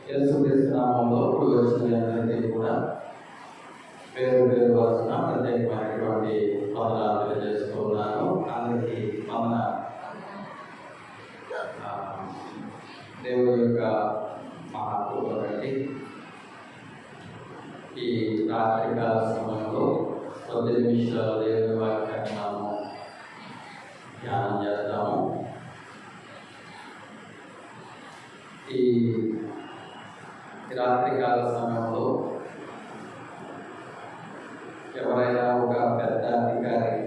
యేసుక్రీస్తు నామములో కూడి వచ్చిన అందరికీ కూడా పేరు పేరు వలన ప్రత్యేకమైనటువంటి వందనాలు తెలియజేస్తున్నాను. అందరికీ వందనాలు. దేవుని యొక్క మహాకృప బట్టి ఈ రాత్రికాల సమయంలో 10 నిమిషాల దేవుని వాక్యాన్ని మనము ధ్యానం చేద్దాము. ఈ రాత్రికాల సమయంలో ఎవరైనా ఒక పెద్ద అధికారి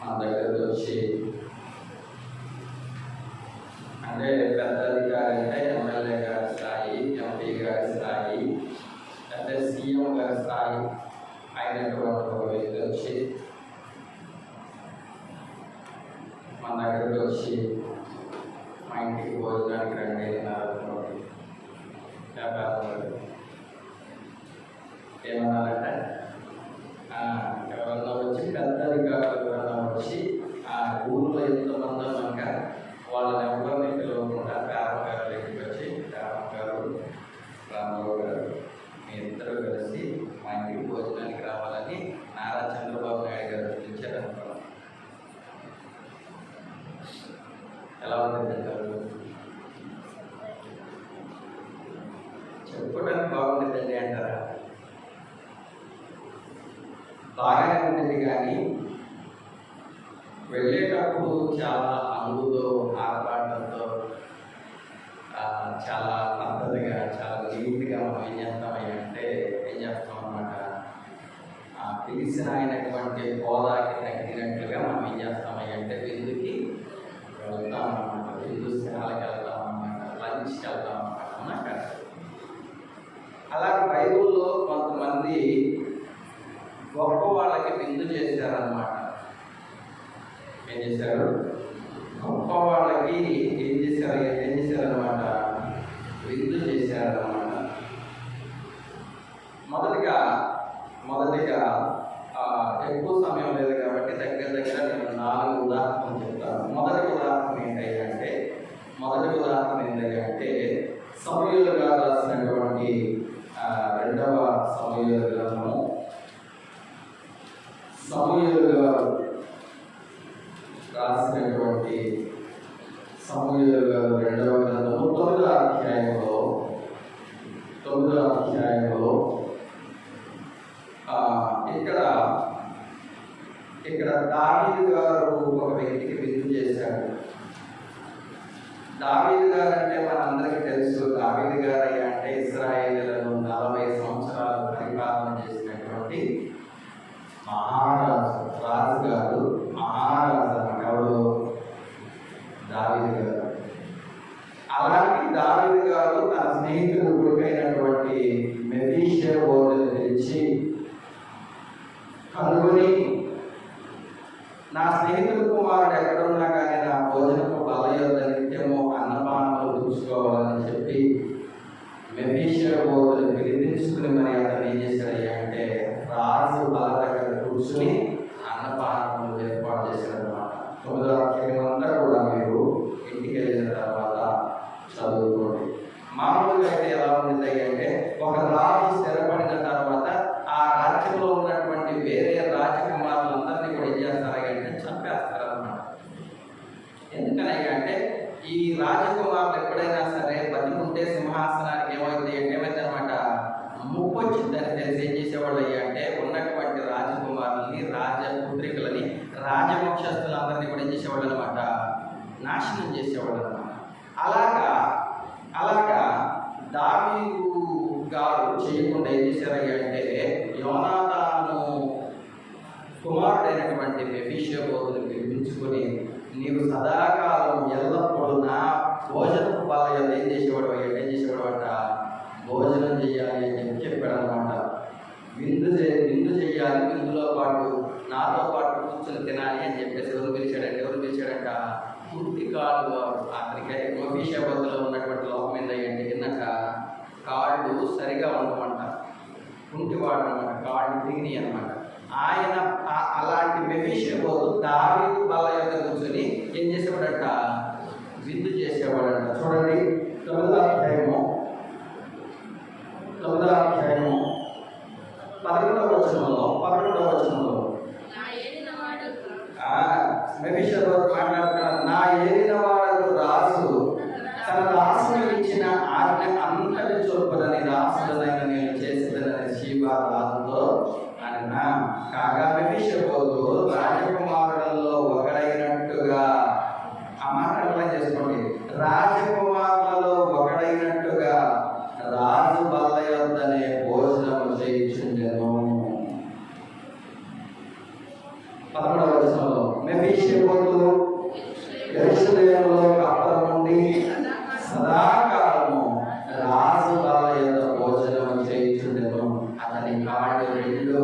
మన దగ్గరకు వచ్చి, అంటే పెద్ద అధికారి అంటే ఎమ్మెల్యే గారి స్థాయి, ఎంపీ గారి స్థాయి, అంటే సీఎం గారి స్థాయి అయినటువంటి ఒక వ్యక్తి వచ్చి మన దగ్గరకు వచ్చి మా ఇంటికి భోజనానికి రండి అన్నారనుకోండి. వ్యాపారం ఏమన్నారంటే ఎవరన్నా వచ్చి పెద్ద అధికారులు ఎవరన్నా వచ్చి ఆ ఊళ్ళో ఎంతమంది ఉన్నాక వాళ్ళని ఎవరిని పిలవకుండా రామగారు దగ్గరికి వచ్చి, రామగారు, రామరావు గారు మీ ఇద్దరు కలిసి మా ఇంటికి భోజనానికి రావాలని నారా చంద్రబాబు నాయుడు గారు పిలిచారనుకోండి. ఎలా ఉంటుంది అంటారు? చెప్పుకోవడానికి బాగుంటుందండి అంటారా? బాగానే ఉంటుంది, కానీ వెళ్ళేటప్పుడు చాలా అందులో ఆర్భాటంతో చాలా పద్ధతిగా చాలా నీట్గా మనం ఏం చేస్తామంటే అన్నమాట, పిలిచిన అయినటువంటి హోదాకి తగ్గినట్లుగా మనం ఏం చేస్తామంటే విందుకి వెళ్తాం అన్నమాట, విందుశాలకి వెళ్తాం అన్నమాట, లంచ్కి వెళ్తాం అన్నమాట. అలాగే బైబుల్లో కొంతమంది గొప్ప వాళ్ళకి విందు చేశారన్నమాట. ఏం చేశారు? గొప్ప వాళ్ళకి ఏం చేశారన్నమాట, విందు చేశారన్నమాట. మొదటిగా ఎక్కువ సమయం లేదు కాబట్టి దగ్గర నేను 4 ఉదాహరణలు చెప్తాను. మొదటి ఉదాహరణ ఏంటంటే సమూయేలు గారు రాసినటువంటి 2వ సమూయేలు గ్రంథము, సమూయేలు గారు రాసినటువంటి సమూయేలు గారు 2వ గ్రంథము 9వ అధ్యాయంలో ఇక్కడ దావీదు గారు ఒక వ్యక్తికి విందు చేశాడు. దావీదు గారు అంటే మనందరికీ తెలుసు. దావీదు గారు అంటే ఇశ్రాయేలులను 40 సంవత్సరాలు పరిపాలన చేసినటువంటి రాజు ఎవరు? దావీదు గారు. అలాంటి దావీదు గారు తన స్నేహితుడు కొడుకైనటువంటి మెఫీషోబెతును పిలిచి కనుగొని, నా స్నేహితుడు కుమారుడు ఎక్కడున్నా కానీ నా భోజనపు బల యొద్ద నిత్యము అన్నపానములు పుచ్చుకోవాలని చెప్పి మెఫీషోబెతును పిలిపించుకుని మరి అతను ఏం చేశాడు అంటే రాజు బల దగ్గర కూర్చుని అన్నపానములు ఏర్పాటు చేశాడనమాట. 9వ అధ్యాయం అంతా కూడా మీరు ఇంటికి వెళ్ళిన తర్వాత చదువుకోండి. మామూలుగా అయితే ఎలా ఉంది అంటే ఒక రాజు స్థిరపడిన తర్వాత ఆ రాజ్యంలో ఉన్నటువంటి వేరే రాజకుమారులందరినీ కూడా ఏం చేస్తారంటే చంపేస్తారన్నమాట. ఎందుకనంటే ఈ రాజకుమారులు ఎప్పుడైనా సరే బతికుంటే సింహాసనానికి ఏమైందనమాట, ముప్పు వచ్చిందని తెలిసి ఏం చేసేవాళ్ళు అంటే ఉన్నటువంటి రాజకుమారులని, రాజపుత్రికలని, రాజవంశస్థులందరినీ కూడా ఏం చేసేవాళ్ళు అనమాట, నాశనం చేసేవాళ్ళు అనమాట. అలాగా దావీదు గారు చేయకుండా ఏం చేశారంటే యోనాతాను కుమారుడైనటువంటి మెఫీషోబెతును పిలిపించుకొని, నీవు సదాకాలం ఎల్లప్పుడూ నా భోజనపు బల యొద్ద ఏం చేసేవాడు అంట భోజనం చేయాలి అని చెప్పాడు అనమాట. విందు చేయాలి, విందులో పాటు నాతో పాటు కూర్చొని తినాలి అని చెప్పేసి ఎవరు పిలిచాడంట పూర్తికాలు గారు. అతనికి మెఫీషోబెతులో ఉన్నటువంటి లోపం ఏంటంటే తిన్నాక కాళ్ళు సరిగా ఉండమంట, కుంటివాడు అనమాట, కాళ్ళు దిగినాయి అనమాట. ఆయన అలాంటి మెఫీషోబెతు దావీదు బల యొద్ద కూర్చొని ఏం చేసేవాడంట, విందు చేసేవాడంట. చూడండి 9వ మెఫీషబోతు మాట్లాడుతున్నాడు, నా ఏలిన వాడకు రాజు తన దాసుని ఇచ్చిన ఆజ్ఞ అంతటి చొప్పున దాసుడనైన నేను చేసేదనని షీబా రాజుతో అన్న. కాగా మెఫీషబోతు రాజకుమారులలో ఒకడైనట్టుగా, ఆ మాట అర్థం చేసుకోండి, రాజకుమారులలో ఒకడైనట్టుగా రాజు బల్ల యొద్దనే భోజనము చేయుచుండెను. 11వ వచనంలో మెఫీషబోతు యెరూషలేములో కాపురం నుండి సదాకాలము రాజు బల్ల యొద్ద భోజనము చేయుచుండెను. అతని కాళ్ళు రెండు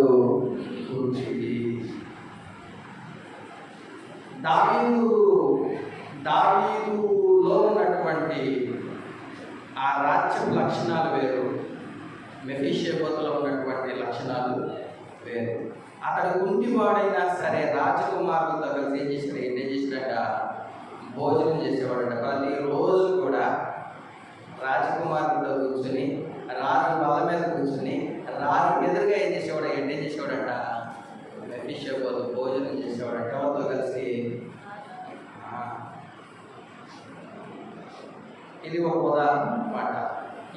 కూర్చుంది. దావీదులో ఉన్నటువంటి ఆ రాజ్యపు లక్షణాలు వేరు, మెఫీషబోతులో ఉన్నటువంటి లక్షణాలు వేరు. అతడు గుండివాడైనా సరే రాజకుమారులతో కలిసి ఏం చేసినట్ట భోజనం చేసేవాడట. ప్రతిరోజు కూడా రాజకుమారులతో కూర్చుని రాజు బల్ల మీద కూర్చుని రాజు ఎదురుగా ఏం చేసేవాడట మెఫీషబోతు భోజనం చేసేవాడట. ఎవరితో కలిసి? ఇది ఒక ఉదాహరణ అన్నమాట.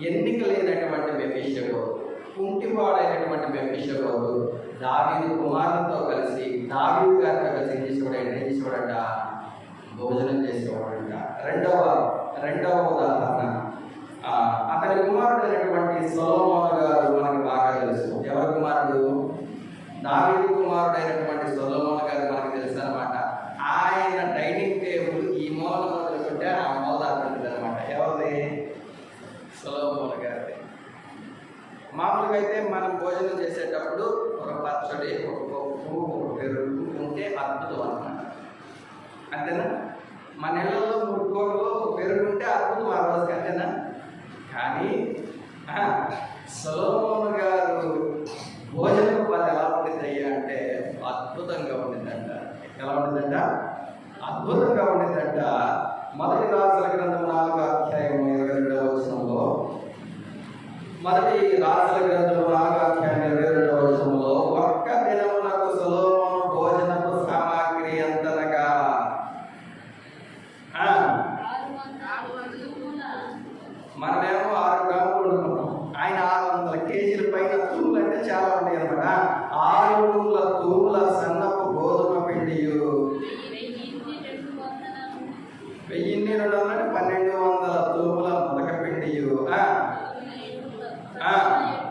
ఎన్నిక లేనటువంటి మెఫీషబోతు, కుంటివాడైనటువంటి మెఫీషబోతు దావీదు కుమారులతో కలిసి, దావీదు గారితో కలిసి ఏం చేసేవాడట భోజనం చేసేవాడంట. రెండవ ఉదాహరణ, అతని కుమారుడైనటువంటి సొలొమోను గారు మనకి బాగా తెలుసు. ఎవరి కుమారుడు? దావీదు కుమారుడైనటువంటి సొలొమోను గారు మనకి తెలుసు అనమాట. ఆయన డైనింగ్ టేబుల్ ఈ మూల మొదలుకుంటే ఆ మూల దాకా ఉంటుంది అనమాట. ఎవరిది? సొలొమోను గారిది. మామూలుగా అయితే మనం భోజనం చేసేటప్పుడు ఒక పచ్చడి, ఒక పప్పు, ఒక పెరుగు ఉంటే అద్భుతం అనమాట. అంతేనా? మన ఇళ్ళల్లో 3 కూరలు పెరుగు ఉంటే అద్భుతం ఆ రోజుకి, అంతేనా? కానీ సొలొమోను గారు భోజనం వాళ్ళు ఎలా ఉండిద్దయ్యా అంటే అద్భుతంగా ఉండిందంట. ఎలా ఉండిందంట? అద్భుతంగా ఉండిందంట. మొదటి రాజుల గ్రంథం 4వ అధ్యాయం 22వ వచనంలో, మొదటి రాజుల గ్రంథం 4వ అధ్యాయం 22వ వచనంలో, ఒక్క దినమునకు సొలొమోను భోజనపు సామాగ్రి ఎంతనగా మనమేమో 6 గ్రాములు వండుకుంటాం, ఆయన 600 కేజీల పైన తూములు అంటే చాలా ఉంటాయి అనమాట. 6 తూముల సన్నపు గోధుమ పిండి, 1200 తూముల మొదక పిండి,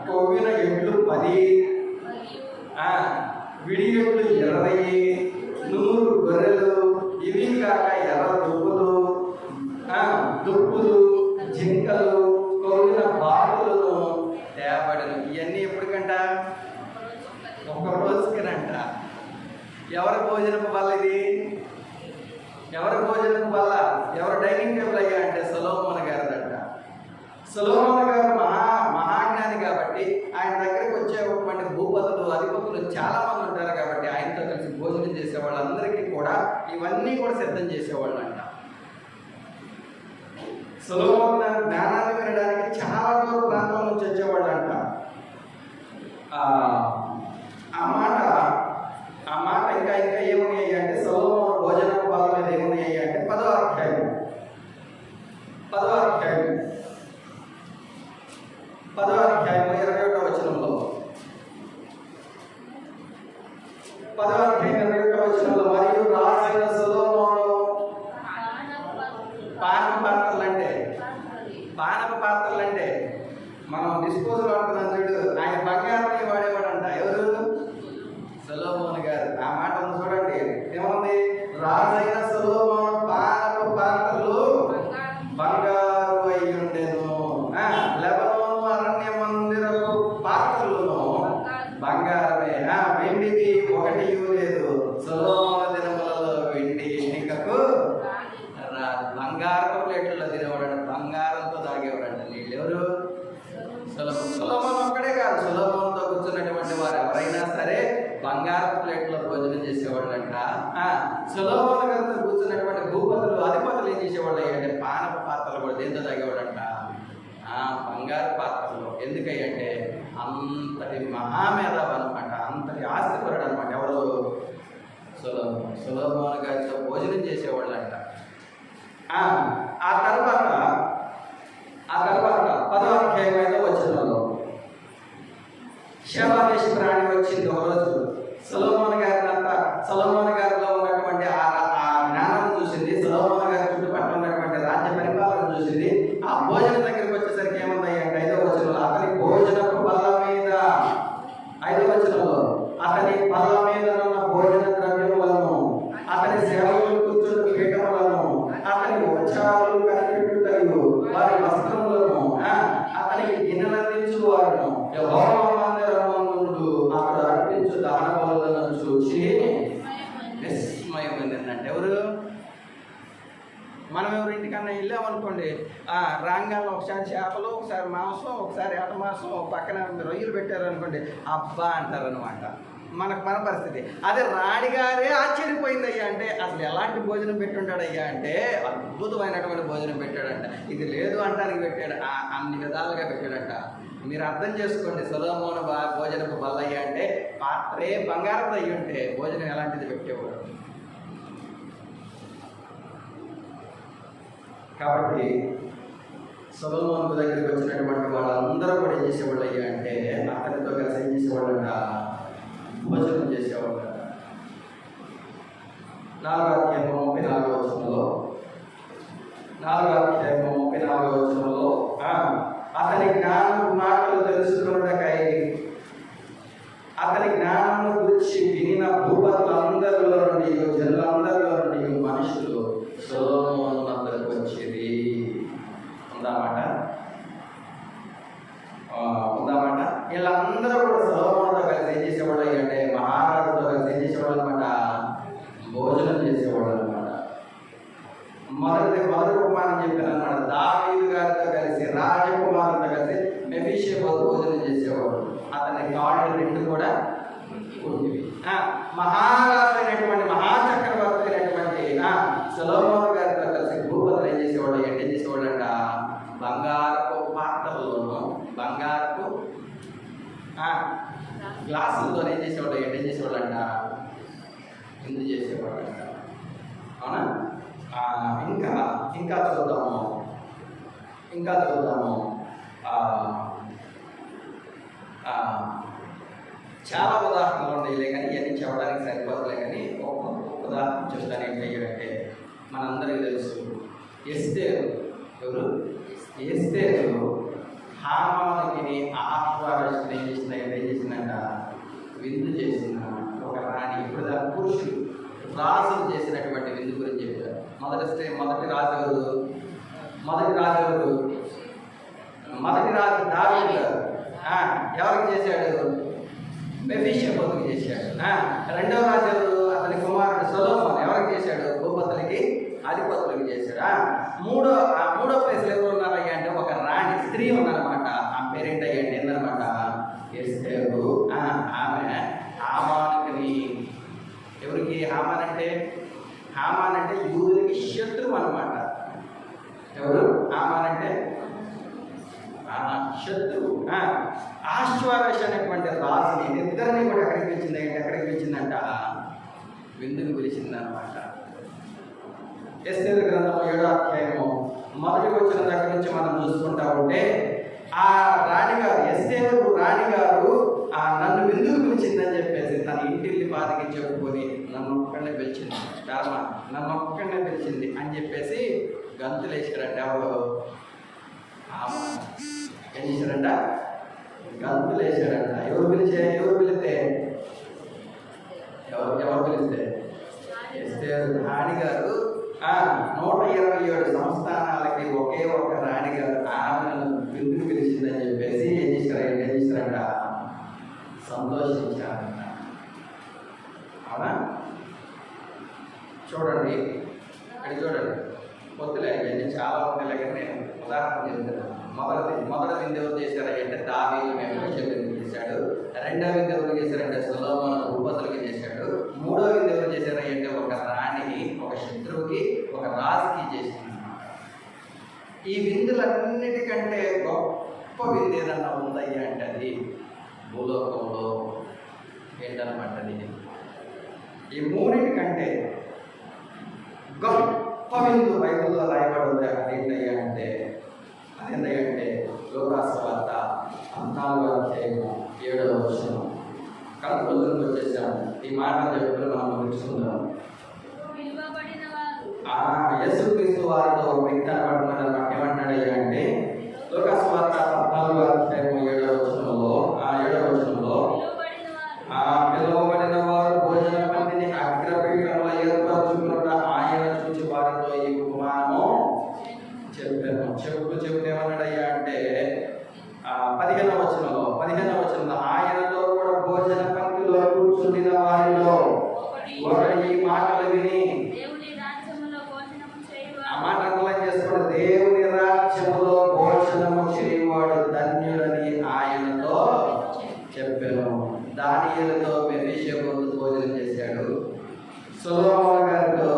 కొవ్విన ఎడ్లు 10, విడి ఎడ్లు 20, 100 గొర్రెలు, ఇవి కాక ఎర్ర దుప్పులు, జింకలు, కొవ్విన బాతులను తేబడను. ఇవన్నీ ఎప్పటికంట? ఒక రోజుకినంట. ఎవరి భోజనపు వల్ల ఇది? ఎవరి భోజనపు వల్ల? ఎవరు డైనింగ్ టేబుల్ అయ్యా అంటే సొలొమోను గారిదంట. సొలొమోను గారు మహాజ్ఞాని కాబట్టి ఆయన దగ్గరికి వచ్చేటువంటి భూపతులు, అధిపతులు చాలా మంది ఉంటారు కాబట్టి ఆయనతో కలిసి భోజనం చేసే వాళ్ళందరికీ కూడా ఇవన్నీ కూడా సిద్ధం చేసేవాళ్ళు అంట. సొలొమోను జ్ఞానాన్ని వినడానికి చాలా దూర ప్రాంతం నుంచి వచ్చేవాళ్ళు అంట. ఆ మాట ఇంకా ఏమున్నాయి అంటే సొలొమోను భోజనం బల్ల మీద ఏమున్నాయి అంటే 10వ అధ్యాయం 21వ వచనంలో, 10వ అధ్యాయం 21వ వచనంలో, మరియు రాజైన సొలొమోను పానప పాత్రలు అంటే మనం డిస్పోజల్ వాడుతున్నాం చూడు, ఆయన బంగారాన్ని వాడేవాడంట. ఎవరు? సొలొమోను గారు. ఆ మాట ఉంది చూడండి, ఏముంది? రాజైన సొలొమోను పానప పాత్రలు బంగారు అయి ఉండెను, లెబనోను అరణ్య మందిరపు పాత్రలను బంగారమే, వెండిది ఒకటి లేదు. సొలొమోను దినములలో వెండి ఎన్నికకు బంగారపు ప్లేట్లలో తినేవాడు, బంగారంతో తాగేవాడంట నీళ్ళు. ఎవరు? సొలొమోను ఒక్కడే కాదు, సొలొమోనుతో కూర్చున్నటువంటి వారు ఎవరైనా సరే బంగారపు ప్లేట్లో భోజనం చేసేవాళ్ళంట. సొలొమోను గారితో కూర్చున్నటువంటి భూపతులు, అధిపతులు ఏం చేసేవాళ్ళు అంటే పానపు పాత్రలు కూడా దేంతో తాగేవాడంట? బంగారు పాత్రలు. ఎందుకంటే అంతటి మహామేధావు అనమాట, అంతటి ఆస్తిపరుడు అనమాట. ఎవరు? సొలొమోను గారితో భోజనం చేసేవాళ్ళంట. ఆ తర్వాత 10వ అధ్యాయం 5వ వచనంలో షేబా దేశపు రాణి వచ్చింది ఒకరోజు. సొలొమోను గారిలో ఉన్నటువంటి ఆ జ్ఞానం చూసింది. సొలొమోను గారి చుట్టుపక్కల ఉన్నటువంటి రాజ్య పరిపాలన చూసింది. ఆ భోజనం దగ్గరికి వచ్చేసరికి ఏముంది అంటే 5వ వచనంలో అతని భోజనపు బల్ల మీద 5వ వచనంలో అతని బల్ల మీద ఉన్న భోజన ద్రవ్యములను, అతని సేవకులు కూర్చుని పీఠములను, అతని వృక్షాలు కనిపెట్టుటయు వారి వస్త్రములను, అతనికి గిన్నెలందించు వారును యెహోవా మందిరమందు అతడు అర్పించు దహన బలులను చూసి విస్మయమైందంటే ఎవరు? మనం ఎవరి ఇంటికన్నా వెళ్ళామనుకోండి, రాంగాల్లో ఒకసారి చేపలు, ఒకసారి మాంసం, ఒకసారి ఆట మాంసం, పక్కన రొయ్యలు పెట్టారనుకోండి, అబ్బా అంటారనమాట. మన పరిస్థితి అదే. రాణిగారే ఆశ్చర్యపోయిందయ్యా అంటే అసలు ఎలాంటి భోజనం పెట్టుంటాడయ్యా అంటే అద్భుతమైనటువంటి భోజనం పెట్టాడంట. ఇది లేదు అంటానికి పెట్టాడు, అన్ని విధాలుగా పెట్టాడంట. మీరు అర్థం చేసుకోండి, సొలొమోను భోజనపు బల్లయ్య అంటే పాత్రే బంగారం అయ్యి ఉంటే భోజనం ఎలాంటిది పెట్టేవాడు. కాబట్టి సొలొమోను దగ్గరికి వచ్చినటువంటి వాళ్ళందరూ కూడా ఏం చేసేవాళ్ళు అయ్యా అంటే అతనితో కలిసి ఏం చేసేవాళ్ళంట? భోజనం చేసేవాళ్ళంట. 4వ అధ్యాయం 34వ వచనంలో అతని జ్ఞానపు మాటలు తెలుసుకున్నకై అతని జ్ఞానమును గురించి వినిన భూపతులందరిలో నుండి, జనులందరిలో నుండి మనుషులు సొలొమోను వద్దకు వచ్చేది. ఉందామాట వీళ్ళందరూ కూడా సొలొమోనుతో కలిసి ఏం చేసేవాళ్ళు అంటే మహారాజుతో కలిసి ఏం చేసేవాళ్ళు అనమాట? భోజనం చేసేవాళ్ళు అనమాట. మొదటి ఉపమానం చెప్పాను అనమాట. దావీదు గారితో కలిసి, రాజకుమారులతో కలిసి మెఫీషోబెతు భోజనం చేసేవాడు. అతని కాళ్ళు 2 కూడా ఉండేవి. మహారాజు అయినటువంటి మహాచక్రవర్తి అయినటువంటి సొలొమోను గారితో కలిసి భూపతులు ఏం చేసేవాడు అంటే చేసేవాళ్ళంట? బంగారపు పాత్రల్లోనూ బంగారపు గ్లాసులతో ఏం చేసేవాడు అంటే చేసేవాళ్ళంట? విందు చేసేవాళ్ళంట. అవునా? ఇంకా చూద్దాము. చాలా ఉదాహరణలు ఉండేలే కానీ ఇవన్నీ చెప్పడానికి సరిపోతలే. కానీ ఒక ఉదాహరణ చూస్తాను. ఏంటంటే మనందరికీ తెలుసు, ఎస్తేరు. ఎవరు? ఎస్తేరు హామానుకి ఆహ్వానించిన ఏం చేసిందంట? విందు చేసిన ఒక రాణి. ఇప్పుడు దాని పురుషులు రాజులు చేసినటువంటి విందు గురించి చెప్పారు. మొదటి రాజు దావీదు గారు ఎవరికి చేశాడు? మెఫీషోబెతుకు చేశాడు. రెండవ రాజు అతని కుమారుడు సొలొమోను ఎవరికి చేశాడు? భూపతులకి అధిపతులకి చేశాడు. మూడో ప్లేస్లో ఎవరు ఉన్నారయ్యా అంటే ఒక రాణి, స్త్రీ ఉన్నారన్నమాట. ఆ పేరేంటయ్యా అంటే ఏందనమాట? ఎస్తేరు. ఆమె హామానుకి, ఎవరికి హామాన్ అంటే యూదులకి శత్రువు అనమాట. ఎవరు? హామాన్ అంటే శత్రువు. ఆశ్వారష అనేటువంటి రాజుని ఇద్దరిని కూడా ఎక్కడికి పిలిచిందంట? విందుకు పిలిచిందనమాట. ఎస్తేరు గ్రంథం 7వ అధ్యాయము మొదటి వచ్చిన దగ్గర నుంచి మనం చూసుకుంటా ఉంటే ఆ రాణిగారు, ఎస్తేరు రాణిగారు నన్ను విందుకు పిలిచిందని చెప్పేసి తన ఇంటిల్లి పాదికి చెప్పుకొని నన్ను ఒక్కడనే పిలిచింది, నన్ను ఒక్కడనే పిలిచింది అని చెప్పేసి గంతులు వేసారంట. ఏం చేశారంట? గంతులు వేసారంట. ఎవరు పిలిస్తే ఎస్తేరు రాణిగారు 127 సంస్థానాలకి ఒకే ఒక రాణిగారు ఆమెను విందుకు పిలిచిందని చెప్పేసి ఏం చేశారంట? సంతోషించారంట. అవునా? చూడండి, పొత్తులే ఇవన్నీ చాలా ఉంటాయి కానీ నేను ఉదాహరణ చెప్తున్నాను. మొదటి విందు ఎవరు చేశారంటే దావీదు మెఫీషోబెతుకు చేశాడు. రెండవ విందు ఎవరు చేశారంటే సొలొమోను భూపతులకి చేశాడు. మూడో విందు ఎవరు చేశారంటే ఒక రాణికి, ఒక శత్రువుకి, ఒక రాజుకి చేసింది. ఈ విందులన్నిటికంటే గొప్ప విందు ఏదన్నా ఉందయ్యా అంటే అది భూలోకంలో ఏంటనమాట? ఈ మూడింటి కంటే గొప్ప విందు బైబిల్లో రాయబడింది. అదేంటంటే లోకాసు వార్త 14:7 కలుపులకు వచ్చేసాము. ఈ మాట చెప్పుకుని మనం ముగించుకుందాం. యేసుక్రీస్తు వారితో ఒక వ్యక్తి అనబడుతున్నాడు. నాకు ఏమంటున్నాడు అంటే లోకాసు వార్త 14:7 పిలువబడిన వారు భోజన పంక్తిని అగ్రపీఠంలో ఏర్పరచుకున్న ఆయన చూసి వారితో ఈ ఉపమానము చెప్పాను. చెబుతూ ఏమన్నాడయ్యా అంటే 15వ వచనంలో ఆయనతో కూడా భోజన పంక్తిలో కూర్చుండిన వారిలో ఒకడు ఈ మాటలు విని, ఆ మాట అండర్లైన్ చేసుకోండి, దేవుని రాజ్యములో భోజనము చేయువాడు ధన్యుడని ఆయనతో చెప్పాను. దానియేలుతో మెఫీషోబెతు భోజనం చేశాడు. సొలొమోను గారితో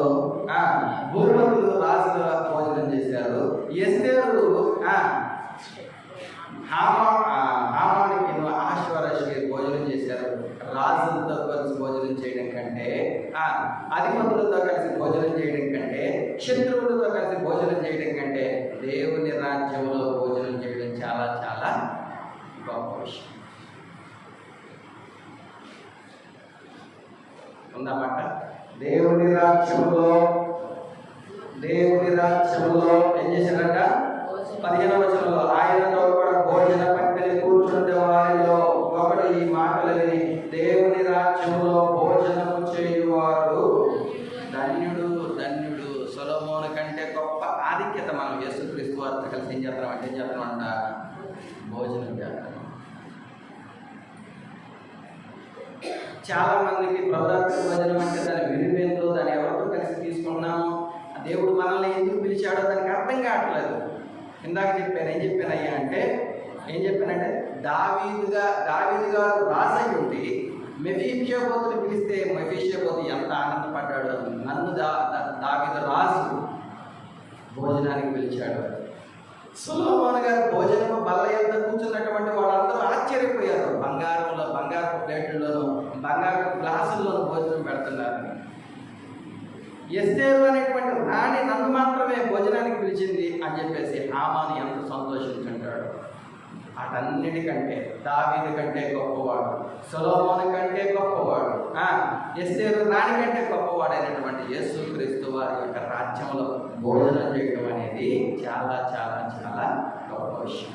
భూపతులు రాజుల భోజనం చేశారు. ఎస్తేరు హామానికి ఆశ్వరశ్కి భోజనం చేశారు. రాజులతో కలిసి భోజనం చేయడం కంటే, అధిపతులతో కలిసి భోజనం చేయడం కంటే, శత్రువులతో కలిసి భోజనం చేయడం కంటే దేవుని రాజ్యంలో భోజనం చేయడం చాలా చాలా గొప్ప విషయం. ఉందన్నమాట. దేవుని రాజ్యంలో ఏం చేశారంట? 15వ వచనంలో ఆయనతో కూడా భోజన పంక్తిని కూర్చుండే వారిలో ఒకడు ఈ మాటలు విని, దేవుని రాజ్యంలో భోజనము చేయువాడు ధన్యుడు. సొలొమోను కంటే గొప్ప ఆధిక్యత మనం యేసుక్రీస్తు వారితో కలిసి ఏం చేస్తామంట భోజనం చేస్తాం. చాలా మందికి ప్రభురాత్రి భోజనం అంటే దాని విలువేందో, దాన్ని ఎవరితో కలిసి తీసుకున్నాము, దేవుడు మనల్ని ఎందుకు పిలిచాడో దానికి అర్థం కావట్లేదు. ఇందాక ఏం చెప్పానంటే దావీదు గారు రాజై ఉండి మెఫీషోబెతుని పిలిస్తే మెఫీషోబెతు ఎంత ఆనందపడ్డాడు. నన్ను దావీదు రాజు భోజనానికి పిలిచాడు. సొలొమోను గారు భోజనము బల్ల యొద్ద కూర్చున్నటువంటి వాళ్ళందరూ ఆశ్చర్యపోయారు. బంగారపు ప్లేట్లలోనూ బంగారపు గ్లాసుల్లోనూ భోజనం పెడుతున్నారు. ఎస్తేరు అనేటువంటి రాణి నన్ను మాత్రమే భోజనానికి పిలిచింది అని చెప్పేసి హామాను ఎంత సంతోషించుంటాడు. అటన్నిటికంటే దావీదు కంటే గొప్పవాడు, సొలొమోను కంటే గొప్పవాడు, ఎస్తేరు రాణి కంటే గొప్పవాడైనటువంటి యేసుక్రీస్తు వారి యొక్క రాజ్యంలో భోజనం చేయడం అనేది చాలా చాలా చాలా గొప్ప విషయం.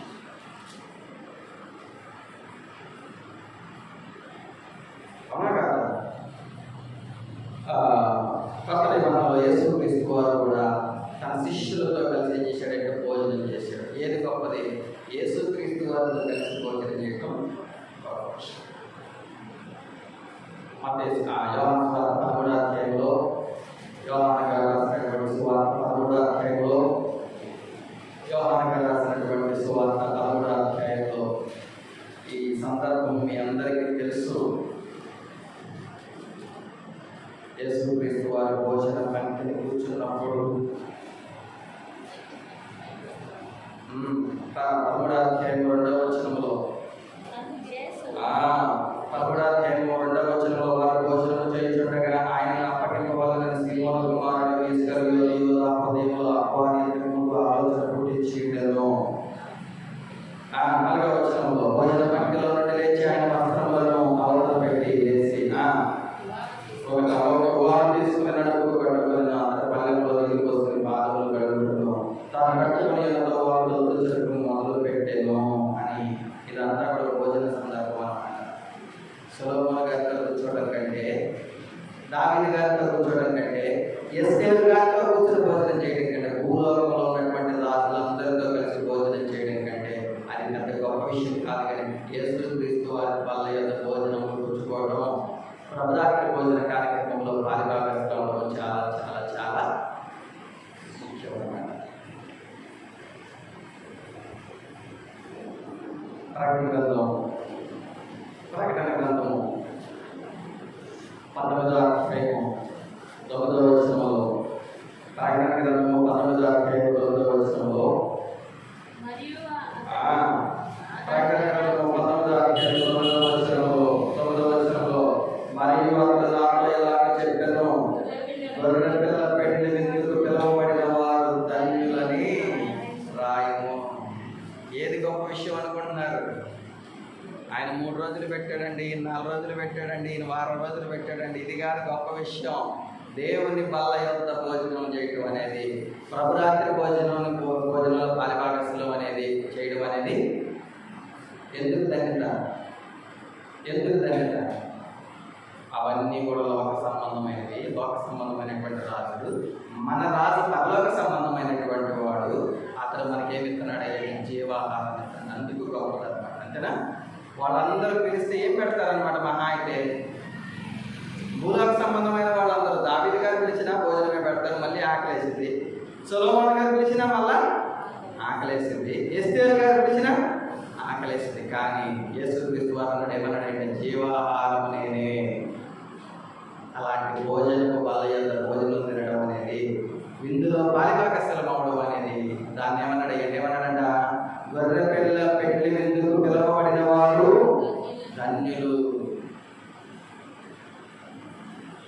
అవునా కాదా? కొత్త నిబంధనలో యేసుక్రీస్తు వారు కూడా తన శిష్యులతో కలిసి ఏం చేశాడంటే భోజనం చేశాడు. ఏది గొప్పది? యేసుక్రీస్తు వారితో కలిసి భోజనం చేయడం గొప్ప విషయం. యోహాను 13వ అధ్యాయంలో యోహాను గారు రాసినటువంటి సువార్త 13వ అధ్యాయంలో ఈ సందర్భం మీ అందరికీ తెలుసు. యేసుక్రీస్తు వారి భోజన పంక్తిని కూర్చున్నప్పుడు 13వ అధ్యాయం 2వ వచనంలో 13వ అధ్యాయం 2వ వచనంలో వారు భోజనం చేయుచుండగా ఆయన అప్పగింపవలనని సీమోను కుమారుడు ఇస్కరియోతు యూదా హృదయంలో అపవాది ముందు ఆలోచన పుట్టించెను. 4వ వచనంలో భోజన పంక్తిలో నుండి లేచి ఆయన వస్త్రములను అవతల పెట్టి వేసి ఒక వారు తీసుకుని నడుపు కట్టుకుని అతని పల్లెంలో నీళ్ళు పోసుకుని పాదములు కడుగుతున్నాను, తాను కట్టుకుని ఎంతో వాళ్ళు చెరుకు మొదలు పెట్టాను అని. ఇదంతా కూడా భోజన సందర్భం అన్నమాట. సొలొమోను గారితో కూర్చోవడం కంటే, దావీదు గారితో కూర్చోవడం కంటే, ఎస్తేరు గారితో కూర్చొని భోజనం చేయడం కంటే, భూలోకంలో ఉన్నటువంటి రాజులందరితో కలిసి భోజనం చేయడం కంటే అది పెద్ద గొప్ప విషయం కాదు. కానీ యేసుక్రీస్తు వారి పళ్ళ యొక్క భోజనం కూర్చుకోవడం, ప్రభురాత్రి భోజన కార్యక్రమంలో పాలుభాగస్వామ్యం చాలా చాలా చాలా ముఖ్యమన్నమాట. ప్రకటన గ్రంథము 19వ అధ్యాయము 9వ వచనంలో, ప్రకటన గ్రంథము 19వ అధ్యాయము 9వ వచనంలో, ప్రకటన గ్రంథము 19వ అధ్యాయము 9వ వచనంలో మరియు అతడు నాతో ఇలాగ చెప్పాడు, రోజులు పెట్టాడండి, ఈయన 4 రోజులు పెట్టాడండి, ఈయన వారం రోజులు పెట్టాడండి. ఇది కాదు గొప్ప విషయం. దేవుని బల్ల యొద్ద భోజనం చేయడం అనేది, ప్రభురాత్రి భోజనంలో పాలిభాగస్సులం అనేది చేయడం అనేది ఎందుకు ధన్యత? అవన్నీ కూడా లోక సంబంధమైనవి. లోక సంబంధమైనటువంటి రాజుడు, మన రాజు పరలోక సంబంధమైనటువంటి వాడు. అతడు మనకేమిస్తున్నాడు? జీవాహారాన్ని ఇస్తున్నాడు. అందుకు గొప్పదన్నమాట. అంతేనా? వాళ్ళందరూ పిలిస్తే ఏం పెడతారనమాట? మహా అయితే భూలోక సంబంధమైన వాళ్ళందరూ, దావీదు గారు పిలిచినా భోజనమే పెడతారు, మళ్ళీ ఆకలేసింది. సొలొమోను గారు పిలిచినా మళ్ళా ఆకలేసింది. ఎస్తేరు గారు పిలిచినా ఆకలేసింది. కానీ యేసుక్రీస్తు వారు ఏమన్నాడంటే, జీవాహారం నేనే. అలాంటి భోజనపు బల్ల యొద్ద భోజనం తినడం అనేది, విందులో పాలిభాగస్సులం అవడం అనేది, దాన్ని ఏమన్నాడంట? గొర్రె పిల్ల పెళ్లి విందుకు పిలువబడిన వారు ధన్యులు.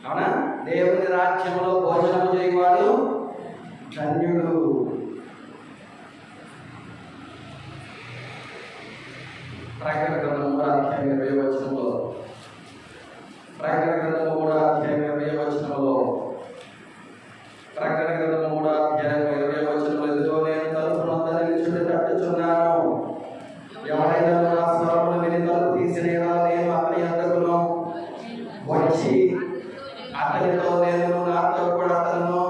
అవునా? దేవుని రాజ్యంలో భోజనం చేయవాడు ధన్యుడు. ప్రకటన గ్రంథం 3వ అధ్యాయం 20వ వచనంలో, ప్రకటన గ్రంథం 3వ అధ్యాయం 20వ వచనంలో, ప్రకటన గ్రంథం 3వ అధ్యాయం 20వ వచనంలో, ఇదిగో నేను తలుపు వద్ద నిలుచుండి తట్టుచున్నాను. ఎవరైనా నా స్వరమును విని తలుపు తీసిన యెడల నేను అతని యొద్దకును వచ్చి అతనితో నేను నాతో కూడా అతను.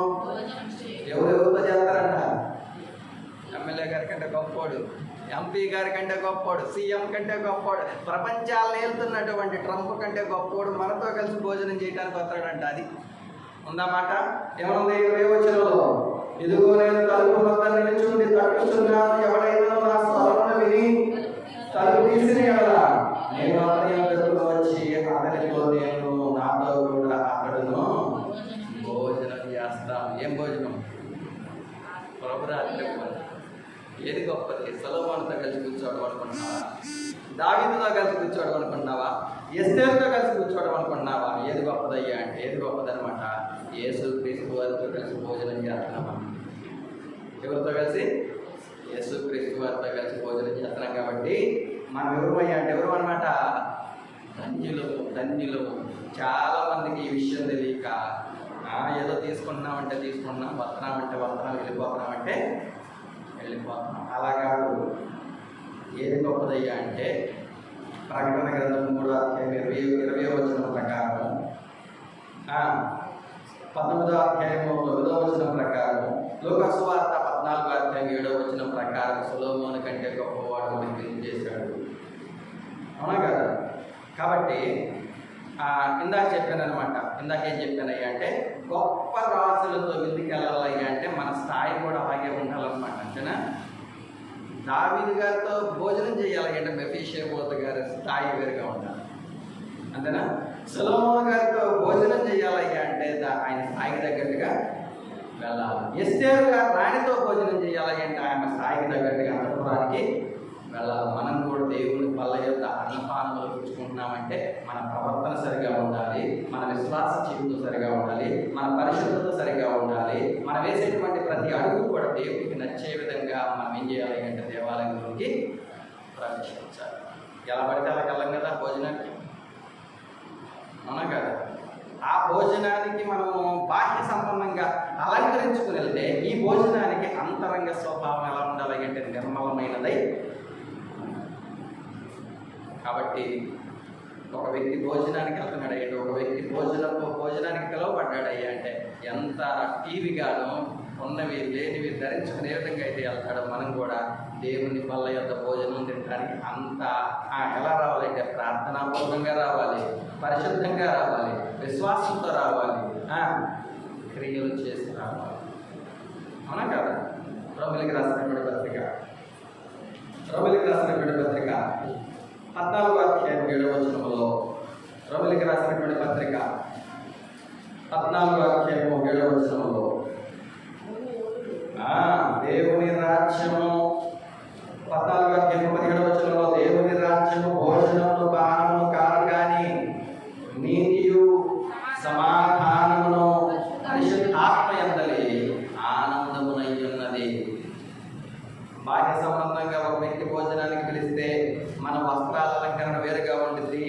ఎవరెవరితో చేస్తారంట? ఎమ్మెల్యే గారి కంటే గొప్పోడు, ఎంపీ గారి కంటే గొప్పోడు, సీఎం కంటే గొప్పోడు, ప్రపంచాలను ఏలుతున్నటువంటి ట్రంప్ కంటే గొప్పోడు మనతో కలిసి భోజనం చేయడానికి వస్తాడంట. అది ఉందన్నమాట. ఏమనుంది 20వ వచనంలో? ఇదిగో నేను తలుపు వద్ద నిలుచుండి తట్టుచున్నాను. ఎవడైనా నా స్వరమును విని తలుపు తీసిన యెడల నేను అతని యొద్దకు వచ్చి అతనితో నేను నాతో కూడా అతడును భోజనం చేస్తాం. ఏం భోజనం? ప్రభురాత్రి భోజనం. ఏది గొప్పది? సొలొమోనుతో కలిసి కూర్చోవడం అనుకుంటున్నావా? దావీదుతో కలిసి కూర్చోవడం అనుకుంటున్నావా? ఎస్తేరుతో కలిసి కూర్చోవడం అనుకుంటున్నావా? ఏది గొప్పదయ్యా అంటే, ఏది గొప్పదనమాట? యేసుక్రీస్తు వారితో కలిసి భోజనం చేస్తున్నామా? ఎవరితో కలిసి? యేసుక్రీస్తు వారితో కలిసి భోజనం చేస్తున్నాం. కాబట్టి మనం ఎవరమయ్యా అంటే, ఎవరు అనమాట? ధన్యులు. చాలా మందికి ఈ విషయం తెలియక ఏదో తీసుకుంటున్నామంటే తీసుకుంటున్నాం, వస్తున్నామంటే వస్తున్నాం, వెళ్ళిపోతున్నామంటే వెళ్ళిపోతున్నాం. అలా కాదు. ఏది గొప్పదయ్యా అంటే, ప్రకటన గ్రంథం 3వ అధ్యాయం 20వ వచనం ప్రకారం, 19వ అధ్యాయం 9వ వచనం ప్రకారం, లూకా సువార్త 14వ అధ్యాయం 7వ వచనం ప్రకారం సొలొమోను కంటే గొప్పవాడు మనకి చేశాడు. అవునా కదా? కాబట్టి ఇందాక చెప్పానమాట. ఇందాక ఏం చెప్పానయ్యా అంటే, గొప్ప రాజులతో విందుకు వెళ్ళాలయ్యా అంటే మన స్థాయి కూడా అలాగే ఉండాలన్నమాట. అంతేనా? దావీదు గారితో భోజనం చేయాలి అంటే మెఫీషేబోతు గారి స్థాయి వేరుగా ఉండాలి. అంతేనా? సొలొమోను గారితో భోజనం చేయాలయ్యా అంటే ఆయన స్థాయికి తగ్గట్టుగా వెళ్ళాలి. ఎస్తేరు గారు రాణితో భోజనం చేయాలి అంటే ఆయన స్థాయికి తగ్గట్టుగా అంతపురానికి వెళ్ళాలి. మనం కూడా దేవుని బల్ల యొద్ద అన్నపానములు పుచ్చుకుంటున్నామంటే మన ప్రవర్తన సరిగా ఉండాలి, మన విశ్వాస జీవితం సరిగా ఉండాలి, మన పరిశుద్ధత సరిగా ఉండాలి. మనం వేసేటువంటి ప్రతి అడుగు కూడా దేవుడికి నచ్చే విధంగా మనం ఏం చేయాలి అంటే దేవాలయంలోకి ప్రవేశించాలి. ఎలా పడితే అలా వెళ్ళం కదా భోజనానికి. అవునా కదా? ఆ భోజనానికి మనము బాహ్య సంపన్నంగా అలంకరించుకుని వెళ్తే ఈ భోజనానికి అంతరంగ స్వభావం ఎలా ఉండాలి అంటే నిర్మలమైనదై. కాబట్టి ఒక వ్యక్తి భోజనానికి వెళ్తున్నాడు అయ్యండి, ఒక వ్యక్తి భోజనానికి పిలువబడ్డాడయ్యా అంటే ఎంత టీవీగానో ఉన్నవి లేనివి ధరించుకునే విధంగా అయితే వెళ్తాడో మనం కూడా దేవుని బల్ల యొద్ద భోజనం తినడానికి అంత ఎలా రావాలంటే ప్రార్థనాపూర్వకంగా రావాలి, పరిశుద్ధంగా రావాలి, విశ్వాసంతో రావాలి, క్రియలు చేసి రావాలి. అవునా కదా? రోమిలికి రాసినటువంటి పత్రిక 14వ అధ్యాయం 7వ వచనంలో, రోమిలికి రాసినటువంటి పత్రిక 14వ అధ్యాయం 7వ వచనంలో, దేవుని రాజ్యము 14వ అధ్యాయం 17వ వచనంలో, దేవుని రాజ్యము భోజనమును పానమును కాదు కానీ నీతియు సమాధానమును పరిశుద్ధాత్మ యందలి ఆనందమునై ఉన్నది. బాహ్య సంబంధంగా ఒక వ్యక్తి భోజనానికి పిలిస్తే మన వస్త్రాల అలంకరణ వేరుగా ఉండిద్ది,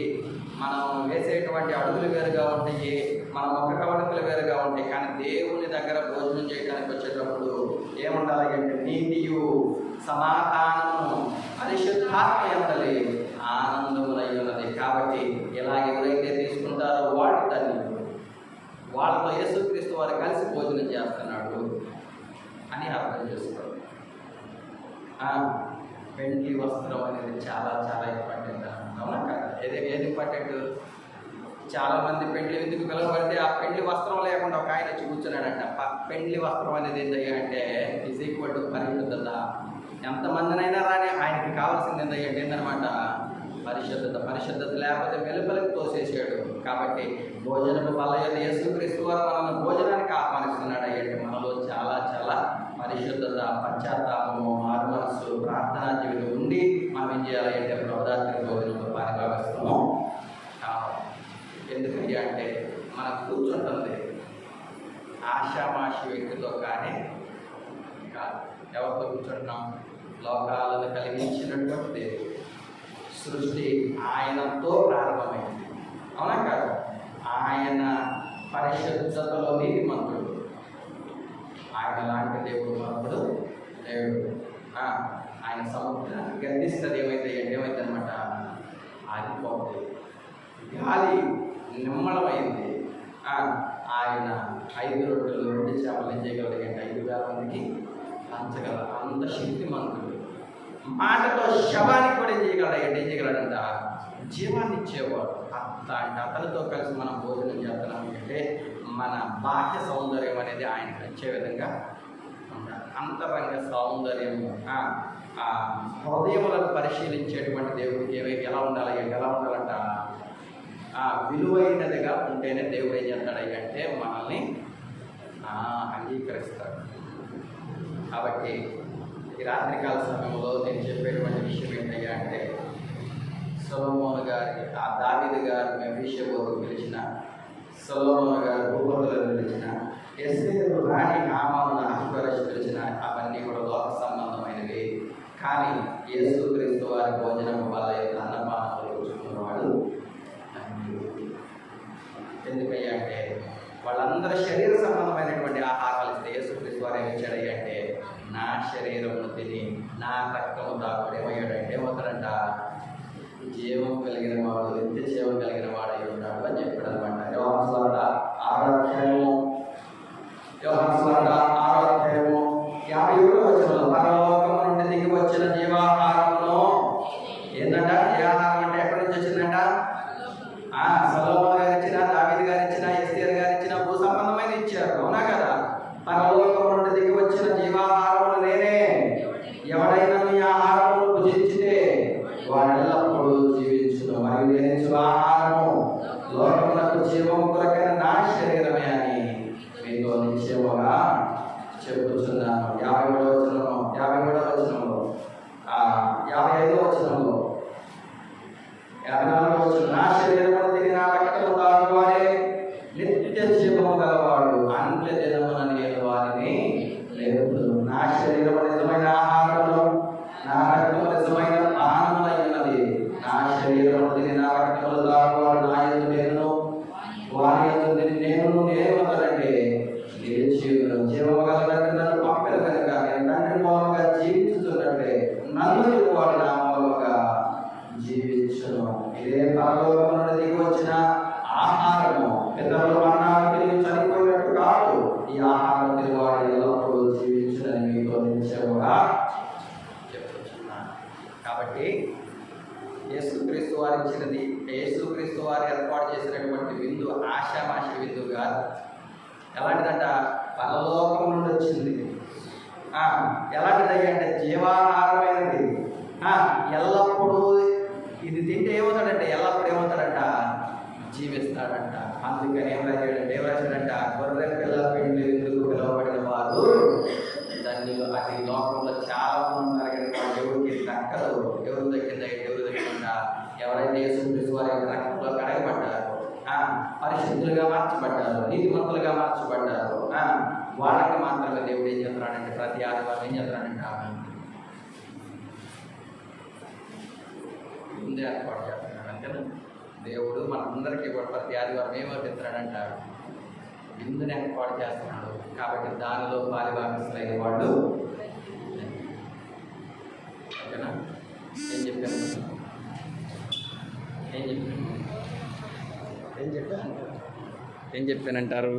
వేసేటువంటి అడుగులు వేరుగా ఉంటాయి, మన ముఖ కవళికలు వేరుగా ఉంటాయి. కానీ దేవుని దగ్గర భోజనం చేయడానికి వచ్చేటప్పుడు ఏముండాలి అంటే నీతియు సమాధానము పరిశుద్ధాత్మ ఎంతలే ఆనందములై ఉన్నది. కాబట్టి ఇలా ఎవరైతే తీసుకుంటారో వాడి తల్లి వాళ్ళతో యేసుక్రీస్తు వారు కలిసి భోజనం చేస్తున్నాడు అని అర్థం చేసుకోవాలి. పెండ్లి వస్త్రం అనేది చాలా చాలా ఇంపార్టెంట్. అవునా కదా? ఏది ఇంపార్టెంట్? చాలామంది పెండ్లి ఎందుకు పిలవబడితే ఆ పెండ్లి వస్త్రం లేకుండా ఒక ఆయన వచ్చి కూర్చున్నాడంట. పెండ్లి వస్త్రం అనేది ఏంటయ్యా అంటే ఈజ్ ఈక్వల్ టు పరిశుద్ధత. ఎంతమందినైనా రాని ఆయనకి కావాల్సింది ఏంటన్నమాట పరిశుద్ధత. పరిశుద్ధత లేకపోతే వెలుపలికి తోసేసాడు. కాబట్టి భోజనము వల్ల యేసుక్రీస్తు వారు మనల్ని భోజనానికి ఆహ్వానిస్తున్నాడు. అయ్యండి మనలో చాలా చాలా పరిశుద్ధత, పశ్చాత్తాపము, మారుమనస్సు, ప్రార్థనా జీవితం ఉండి మనం ఏం చేయాలి అంటే ప్రభురాత్రి భోజనంలో పారిభాగస్తాము. ఎందుకయ్యా అంటే మనం కూర్చుంటుంది ఆషామాషి వ్యక్తితో కానీ కాదు. ఎవరితో కూర్చుంటున్నాం? లోకాలను కలిగించినటువంటి సృష్టి ఆయనతో ప్రారంభమైంది. అవునా కాదు? ఆయన పరిశుద్ధతలో నీతిమంతుడు. ఆయన లాంటి దేవుడు మనప్పుడు దేవుడు. ఆయన సముద్రాన్ని గర్దిస్తుంది. ఏమైతే అనమాట ఆగిపోతుంది. గాలి నిమ్మళమైంది. ఆయన 5 రొట్టెలు 2 చేపలు ఏం చేయగలిగంటే 5,000 మందికి పంచగల అంత శక్తిమంతుడు. మాటతో శవానికి కూడా ఏం చేయగలడంట జీవాన్ని ఇచ్చేవాడు. అతనితో కలిసి మనం భోజనం చేస్తున్నాం అంటే మన బాహ్య సౌందర్యం అనేది ఆయనకు వచ్చే విధంగా ఉండాలి. అంతరంగ సౌందర్యం హృదయములను పరిశీలించేటువంటి దేవుడికి ఎలా ఉండాలంట విలువైనదిగా ఉంటేనే దేవుడు ఏం చేస్తాడు అంటే మనల్ని అంగీకరిస్తాడు. కాబట్టి ఈ రాత్రికాల సమయంలో నేను చెప్పేటువంటి విషయం ఏంటయ్యా అంటే సొలొమోను గారి దావీదు గారు మెఫీషబోతు పిలిచిన, సొలొమోను గారు భూపతులను పిలిచిన, ఎస్తేరు రాణి హామాను అహష్వేరోషు పిలిచిన అవన్నీ కూడా లోక సంబంధమైనవి. కానీ యేసుక్రీస్తు వారి భోజనం వల్ల అన్నపానాలు కూర్చుకున్నవాడు ఎందుకయ్యా అంటే వాళ్ళందరూ శరీర సంబంధమైనటువంటి ఆహారాలు ఇస్తే యేసుక్రీస్తు వారు ఏమి ఇచ్చాడయ్యా అంటే నా శరీరమును తిని నా రక్తము తాకుడు ఏమవుతాడంట జీవం కలిగిన వాడు, నిత్య జీవం కలిగిన వాడు అయి ఉన్నాడు అని చెప్పాడు అనమాట. యోహాను సువార్త 6వ అధ్యాయము 57వ వచనంలో పరలోకము నుండి దిగి వచ్చిన జీవాహారమును ఏంటంట? ఏ ఆహారం అంటే ఎక్కడి నుంచి వచ్చిందంట? సొలొమోను గారు ఇచ్చిన, దావీదు గారు ఇచ్చిన, ఎస్తేరు గారు ఇచ్చిన భూ సంబంధమైన ఇచ్చారు. అవునా కదా? పరలోకము నుండి దిగి వచ్చిన జీవాహారమును నేనే. ఎవడైనా మీ ఆహారమును భుజించితే వాడు ఎల్లప్పుడూ జీవించును. మరియు నేను ఆహారము లోకమునకు జీవము కొరకైన నా శరీరమే అని మీతో నిశ్చయముగా చెప్పుచున్నాను. 53వ వచనంలో 55వ వచనంలో 54వ వచనం నా శరీరమును తిని నా రక్తము తాగువాడే నిత్య జీవము గలవాడు, అంత్య దినమున నేను వారిని లేపుదును. నా శరీరము నిజమైన ఆహారమును, నా రక్తము నిజమైన పానములై ఉన్నది. నా శరీరము తిని నా రక్తములు తాగువాడు నా యందు నేను, వారి యందు నేనుంటే జీవము గలనట్టు నన్ను పంపిన కనుక నేను తండ్రి మూలముగా జీవించుతున్నట్టే నన్ను వాడు నా మూలముగా జీవించును. ఇదే పరలోకము నుండి దిగి వచ్చిన ఆహారము. పితరులు మరణాలు తిరిగి చనిపోయినట్టు కాదు. ఈ ఆహారం తిరిగివాడు ఎల్లప్పుడూ జీవించునని మీతో నిశ్చయముగా చెప్పుచున్నాను. కాబట్టి యేసుక్రీస్తు వారు ఇచ్చినది, యేసుక్రీస్తు వారు ఏర్పాటు చేసినటువంటి విందు ఆషామాషి విందు కాదు. ఎలాంటిదంట? పరలోకం నుండి వచ్చింది. ఎలాంటిదయ్యా అంటే జీవాహారమైనది. ఎల్లప్పుడూ ఇది తింటే ఏమవుతాడంటే ఎల్లప్పుడు ఏమవుతాడంట జీవిస్తాడంట. అందుకని ఏం రాశాడంట గొర్రె పిల్ల పెండ్లి ఎందుకు పిలువబడిన వారు ధన్యులు. అది లోకంలో చాలా మంది ఉన్నారు కానీ వాళ్ళు ఎవరికి దక్కదు. ఎవరు దక్కిందా? ఎవరైతే యేసుక్రీస్తు వారి రక్తంలో కడగబడ్డారు, పరిశుద్ధులుగా మార్చబడ్డారు, నీతిమంతులుగా మార్చబడ్డారు, వాళ్ళకి మాత్రమే దేవుడు ఏం చేస్తున్నాడంటే ప్రతి ఆదివారం ఏం చేస్తున్నాడంటే ముందే ఏర్పాటు చేస్తున్నాడు. అంతేనా? దేవుడు మనందరికీ కూడా ప్రతి ఆదివారం ఏమవుతున్నాడంట, విందుని ఏర్పాటు చేస్తున్నాడు. కాబట్టి దానిలో పాలిభాగస్తులైన వాళ్ళు. ఓకేనా? ఏం చెప్పాను ఏం చెప్పానంటారు?